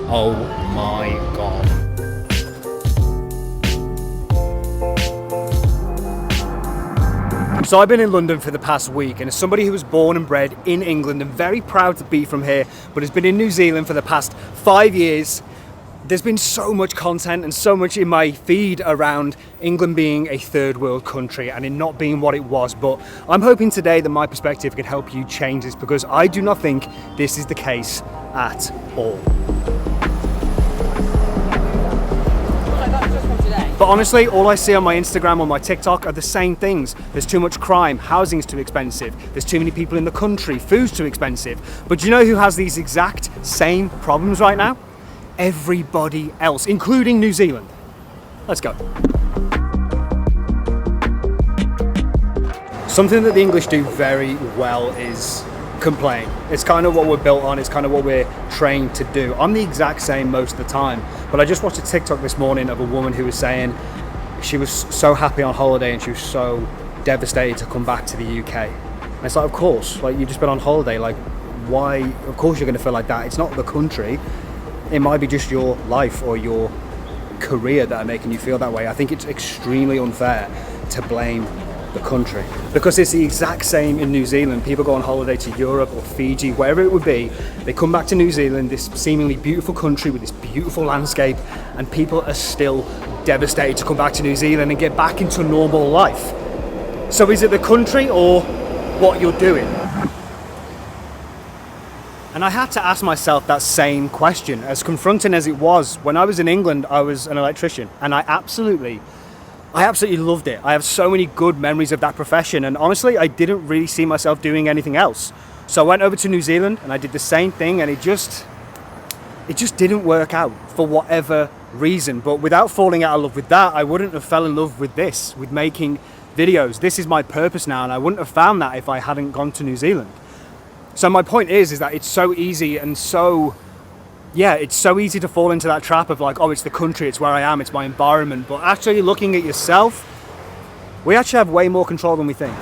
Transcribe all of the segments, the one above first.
Oh my God. So I've been in London for the past week, and as somebody who was born and bred in England and very proud to be from here, but has been in New Zealand for the past 5 years, there's been so much content and so much in my feed around England being a third world country and it not being what it was. But I'm hoping today that my perspective can help you change this, because I do not think this is the case at all. But honestly, all I see on my Instagram or my TikTok are the same things. There's too much crime, housing's too expensive, there's too many people in the country, food's too expensive. But do you know who has these exact same problems right now? Everybody else, including New Zealand. Let's go. Something that the English do very well is complain. It's kind of what we're built on, it's kind of what we're trained to do. I'm the exact same most of the time, but I just watched a TikTok this morning of a woman who was saying she was so happy on holiday and she was so devastated to come back to the UK. And it's like, of course, like, you've just been on holiday, like, why? Of course you're going to feel like that. It's not the country, it might be just your life or your career that are making you feel that way. I think it's extremely unfair to blame the country, because it's the exact same in New Zealand. People go on holiday to Europe or Fiji, wherever it would be, they come back to New Zealand, this seemingly beautiful country with this beautiful landscape, and people are still devastated to come back to New Zealand and get back into normal life. So is it the country or what you're doing? And I had to ask myself that same question, as confronting as it was. When I was in England, I was an electrician, and I absolutely loved it. I have so many good memories of that profession, and honestly, I didn't really see myself doing anything else. So I went over to New Zealand and I did the same thing, and it just didn't work out for whatever reason. But without falling out of love with that, I wouldn't have fell in love with this, with making videos. This is my purpose now, and I wouldn't have found that if I hadn't gone to New Zealand. So my point is that it's so easy and it's so easy to fall into that trap of like, oh, it's the country, it's where I am, it's my environment. But actually looking at yourself, we actually have way more control than we think.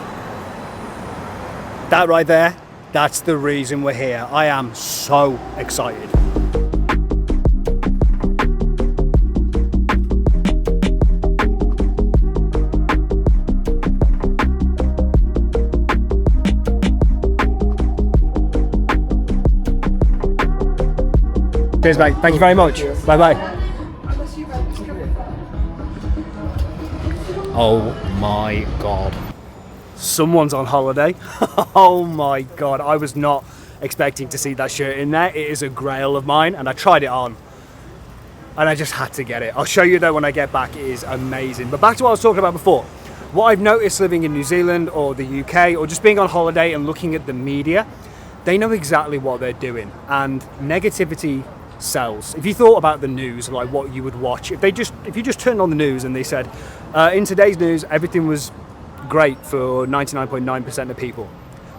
That right there, that's the reason we're here. I am so excited. Cheers, mate. Thank you very much. Bye-bye. Oh my God. Someone's on holiday. Oh my God. I was not expecting to see that shirt in there. It is a grail of mine, and I tried it on and I just had to get it. I'll show you though when I get back. It is amazing. But back to what I was talking about before. What I've noticed living in New Zealand or the UK, or just being on holiday and looking at the media, they know exactly what they're doing, and negativity sells. If you thought about the news, like what you would watch, if you just turned on the news and they said, in today's news, everything was great for 99.9% of people.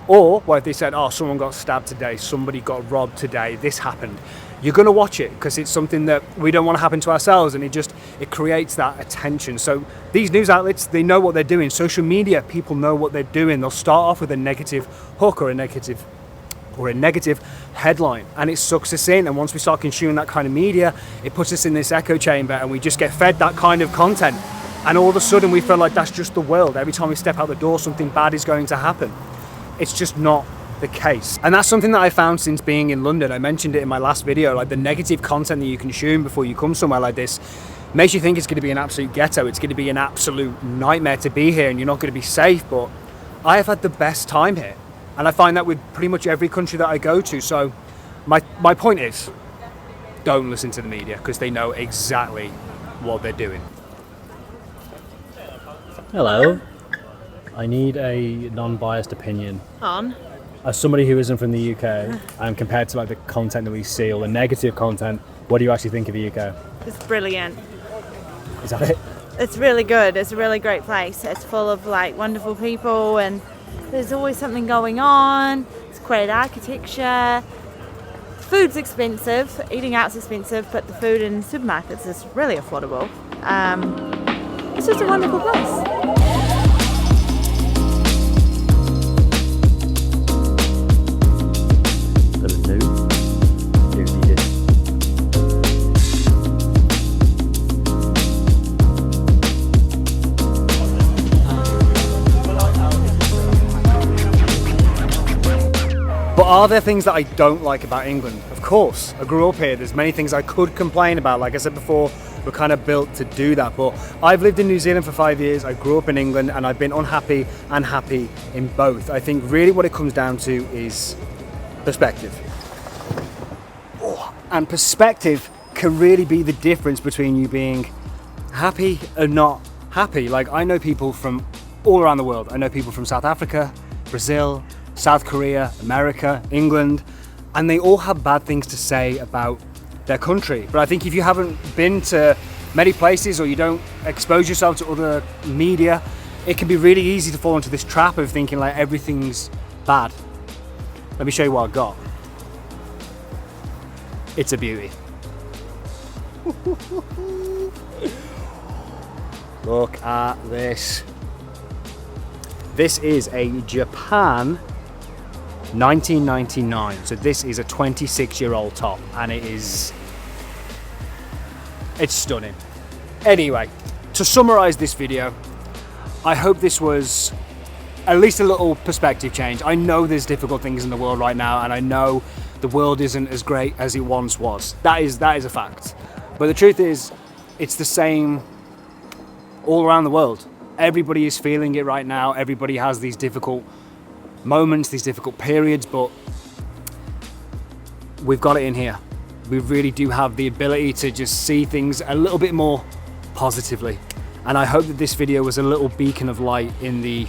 Or what if they said, oh, someone got stabbed today, somebody got robbed today, this happened. You're going to watch it because it's something that we don't want to happen to ourselves, and it creates that attention. So these news outlets, they know what they're doing. Social media, people know what they're doing. They'll start off with a negative hook or a negative headline, and it sucks us in. And once we start consuming that kind of media, it puts us in this echo chamber, and we just get fed that kind of content, and all of a sudden we feel like that's just the world. Every time we step out the door, something bad is going to happen. It's just not the case. And that's something that I found since being in London. I mentioned it in my last video, like the negative content that you consume before you come somewhere like this makes you think it's going to be an absolute ghetto, it's going to be an absolute nightmare to be here, and you're not going to be safe. But I have had the best time here, and I find that with pretty much every country that I go to. So my point is, don't listen to the media, because they know exactly what they're doing. Hello. I need a non-biased opinion. On? As somebody who isn't from the UK, and compared to like the content that we see, or the negative content, what do you actually think of the UK? It's brilliant. Is that it? It's really good. It's a really great place. It's full of like wonderful people, and there's always something going on. It's great architecture. Food's expensive. Eating out's expensive, but the food in supermarkets is really affordable. It's just a wonderful place. But are there things that I don't like about England? Of course. I grew up here. There's many things I could complain about. Like I said before, we're kind of built to do that. But I've lived in New Zealand for 5 years. I grew up in England, and I've been unhappy and happy in both. I think really what it comes down to is perspective. And perspective can really be the difference between you being happy and not happy. Like, I know people from all around the world. I know people from South Africa, Brazil, South Korea, America, England, and they all have bad things to say about their country. But I think if you haven't been to many places, or you don't expose yourself to other media, it can be really easy to fall into this trap of thinking like everything's bad. Let me show you what I got. It's a beauty. Look at this. This is a Japan 1999. So this is a 26-year-old top, and it's stunning. Anyway, to summarize this video, I hope this was at least a little perspective change. I know there's difficult things in the world right now, and I know the world isn't as great as it once was. That is a fact. But the truth is, it's the same all around the world. Everybody is feeling it right now. Everybody has these difficult moments, these difficult periods, but we've got it in here. We really do have the ability to just see things a little bit more positively. And I hope that this video was a little beacon of light in the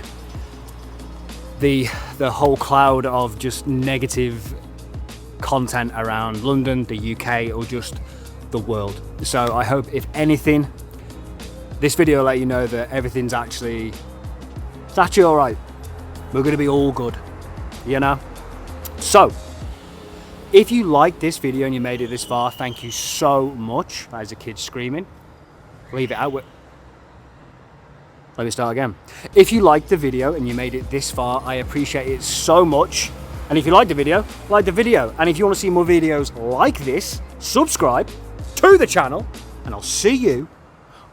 whole cloud of just negative content around London, the UK, or just the world. So I hope, if anything, this video will let you know that everything's actually all right. We're going to be all good, you know? So, if you liked this video and you made it this far, thank you so much. That is a kid screaming. Leave it out. Let me start again. If you liked the video and you made it this far, I appreciate it so much. And if you liked the video, like the video. And if you want to see more videos like this, subscribe to the channel, and I'll see you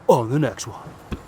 on the next one.